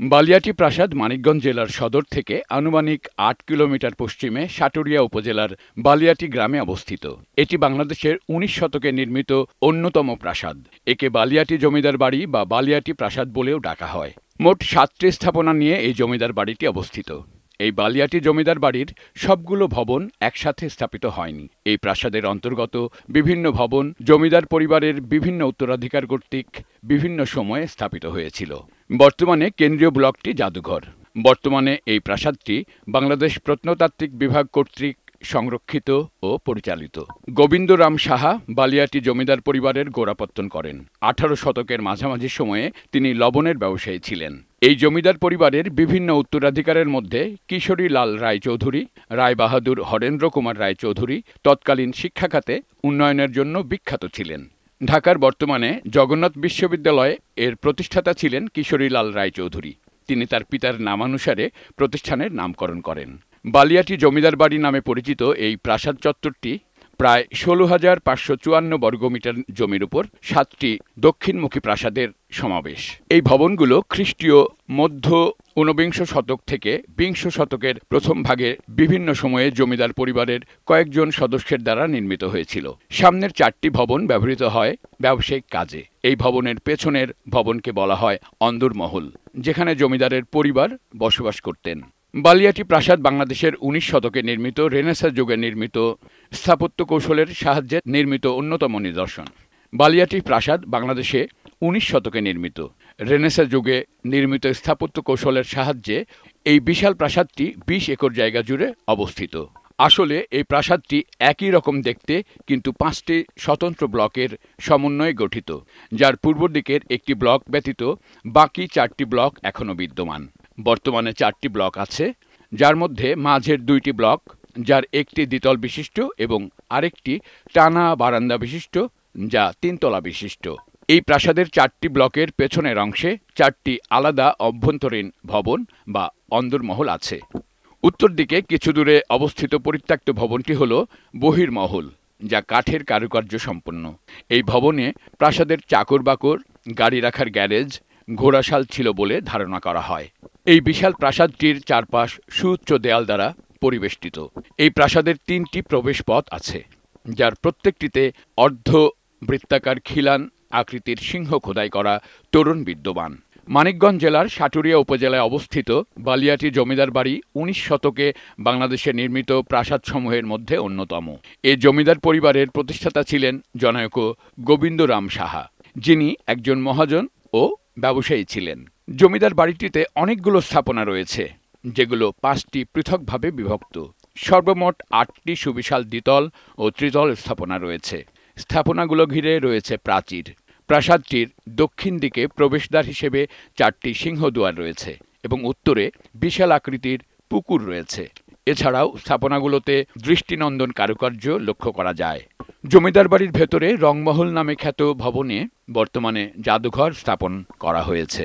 বালিয়াটি প্রাসাদ মানিকগঞ্জ জেলার সদর থেকে আনুমানিক ৮ কিলোমিটার পশ্চিমে সাটুরিয়া উপজেলার বালিয়াটি গ্রামে অবস্থিত। এটি বাংলাদেশের ১৯ শতকে নির্মিত অন্যতম প্রাসাদ। একে বালিয়াটি জমিদার বাড়ি বা বালিয়াটি প্রাসাদ বলেও ডাকা হয়। মোট ৭টি স্থাপনা নিয়ে এই জমিদার বাড়িটি অবস্থিত। এই বালিয়াটি জমিদার বাড়ির সবগুলো ভবন একসাথে স্থাপিত হয়নি। এই প্রাসাদের অন্তর্গত বিভিন্ন ভবন জমিদার পরিবারের বিভিন্ন উত্তরাধিকার কর্তৃক বিভিন্ন সময়ে স্থাপিত হয়েছিল। বর্তমানে কেন্দ্রীয় ব্লকটি জাদুঘর। বর্তমানে এই প্রাসাদটি বাংলাদেশ প্রত্নতাত্ত্বিক বিভাগ কর্তৃক সংরক্ষিত ও পরিচালিত। গোবিন্দরাম সাহা বালিয়াটি জমিদার পরিবারের গোড়াপত্তন করেন। ১৮ শতকের মাঝামাঝি সময়ে তিনি লবণের ব্যবসায়ী ছিলেন। এই জমিদার পরিবারের বিভিন্ন উত্তরাধিকারের মধ্যে কিশোরী লাল রায়চৌধুরী, রায়বাহাদুর হরেন্দ্র কুমার রায়চৌধুরী তৎকালীন শিক্ষা খাতে উন্নয়নের জন্য বিখ্যাত ছিলেন। ঢাকার বর্তমানে জগন্নাথ বিশ্ববিদ্যালয়ে এর প্রতিষ্ঠাতা ছিলেন কিশোরী লাল রায়চৌধুরী। তিনি তার পিতার নামানুসারে প্রতিষ্ঠানের নামকরণ করেন। বালিয়াটি জমিদার বাড়ি নামে পরিচিত এই প্রাসাদ চত্বরটি প্রায় ১৬,৫৫৪ বর্গমিটার জমির উপর ৭টি দক্ষিণমুখী প্রাসাদের সমাবেশ। এই ভবনগুলো খ্রিস্টীয় মধ্য ঊনবিংশ শতক থেকে বিংশ শতকের প্রথম ভাগে বিভিন্ন সময়ে জমিদার পরিবারের কয়েকজন সদস্যের দ্বারা নির্মিত হয়েছিল। সামনের ৪টি ভবন ব্যবহৃত হয় ব্যবসায়িক কাজে। এই ভবনের পেছনের ভবনকে বলা হয় অন্দরমহল, যেখানে জমিদারের পরিবার বসবাস করতেন। বালিয়াটি প্রাসাদ বাংলাদেশের ১৯ শতকে নির্মিত রেনেসাঁ যুগে নির্মিত স্থাপত্য কৌশলের সাহায্যে নির্মিত অন্যতম নিদর্শন। বালিয়াটি প্রাসাদ বাংলাদেশে ১৯ শতকে নির্মিত রেনেসাঁ যুগে নির্মিত স্থাপত্য কৌশলের সাহায্যে এই বিশাল প্রাসাদটি ২০ একর জায়গা জুড়ে অবস্থিত। আসলে এই প্রাসাদটি একই রকম দেখতে, কিন্তু ৫টি স্বতন্ত্র ব্লকের সমন্বয়ে গঠিত, যার পূর্ব দিকের একটি ব্লক ব্যতীত বাকি ৪টি ব্লক এখনও বিদ্যমান। বর্তমানে ৪টি ব্লক আছে, যার মধ্যে মাঝের ২টি ব্লক, যার একটি দ্বিতল বিশিষ্ট এবং আরেকটি টানা বারান্দা বিশিষ্ট, যা ৩ তলা বিশিষ্ট। এই প্রাসাদের ৪টি ব্লকের পেছনের অংশে ৪টি আলাদা অভ্যন্তরীণ ভবন বা অন্দরমহল আছে। উত্তর দিকে কিছু দূরে অবস্থিত পরিত্যক্ত ভবনটি হল বহির্মহল, যা কাঠের কারুকার্য সম্পন্ন। এই ভবনে প্রাসাদের চাকর বাকর, গাড়ি রাখার গ্যারেজ, ঘোড়াশাল ছিল বলে ধারণা করা হয়। এই বিশাল প্রাসাদটির চারপাশ সুউচ্চ দেয়াল দ্বারা পরিবেষ্টিত। এই প্রাসাদের ৩টি প্রবেশ পথ আছে, যার প্রত্যেকটিতে অর্ধ বৃত্তাকার খিলান আকৃতির সিংহ খোদাই করা তোরণ বিদ্যমান। মানিকগঞ্জ জেলার সাটুরিয়া উপজেলায় অবস্থিত বালিয়াটি জমিদার বাড়ি ১৯ শতকে বাংলাদেশে নির্মিত প্রাসাদসমূহের মধ্যে অন্যতম। এ জমিদার পরিবারের প্রতিষ্ঠাতা ছিলেন জনৈক গোবিন্দরাম সাহা, যিনি একজন মহাজন ও ব্যবসায়ী ছিলেন। জমিদার বাড়িটিতে অনেকগুলো স্থাপনা রয়েছে, যেগুলো ৫টি পৃথকভাবে বিভক্ত। সর্বমোট ৮টি সুবিশাল দ্বিতল ও ত্রিতল স্থাপনা রয়েছে। স্থাপনাগুলো ঘিরে রয়েছে প্রাচীর। প্রাসাদটির দক্ষিণ দিকে প্রবেশদ্বার হিসেবে ৪টি সিংহদুয়ার রয়েছে এবং উত্তরে বিশাল আকৃতির পুকুর রয়েছে। এছাড়াও স্থাপনাগুলোতে দৃষ্টিনন্দন কারুকার্য লক্ষ্য করা যায়। জমিদার বাড়ির ভেতরে রংমহল নামে খ্যাত ভবনে বর্তমানে জাদুঘর স্থাপন করা হয়েছে।